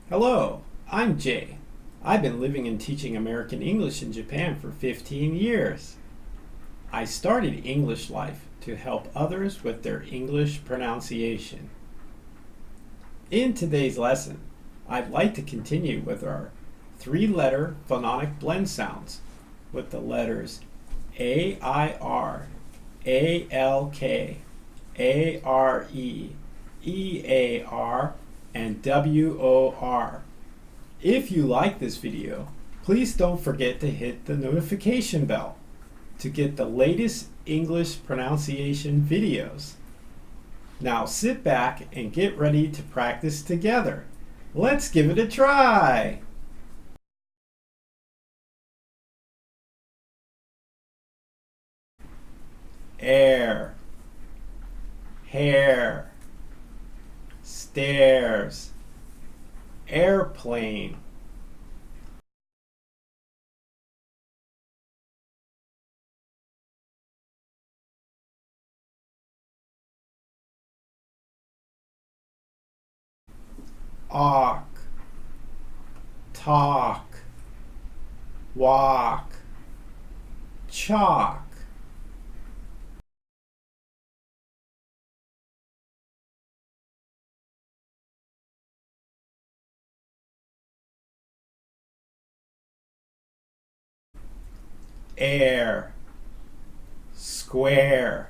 Hello, I'm Jay. I've been living and teaching American English in Japan for 15 years. I started English Life to help others with their English pronunciation. In today's lesson, I'd like to continue with our three-letter phonic blend sounds with the letters A-I-R, A-L-K, A-R-E, E-A-R, and W-O-R. If you like this video, please don't forget to hit the notification bell to get the latest English pronunciation videos. Now sit back and get ready to practice together. Let's give it a try! Air, hair, stairs, airplane, awk, talk, walk, chalk, air, square,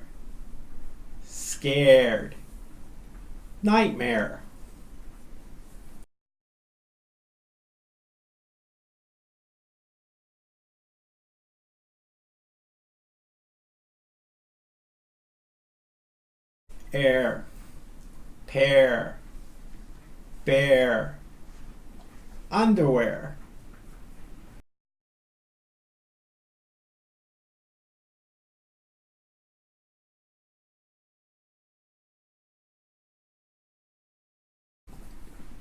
scared, nightmare, air, pear, bear, underwear,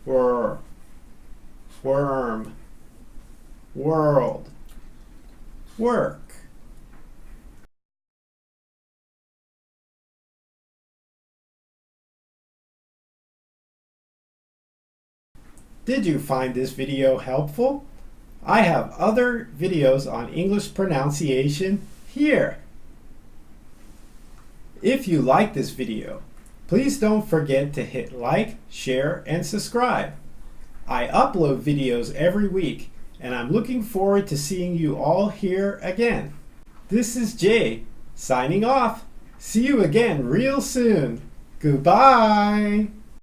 whir, worm, world, work. Did you find this video helpful? I have other videos on English pronunciation here. If you like this video, please don't forget to hit like, share, and subscribe. I upload videos every week, and I'm looking forward to seeing you all here again. This is Jay, signing off. See you again real soon. Goodbye.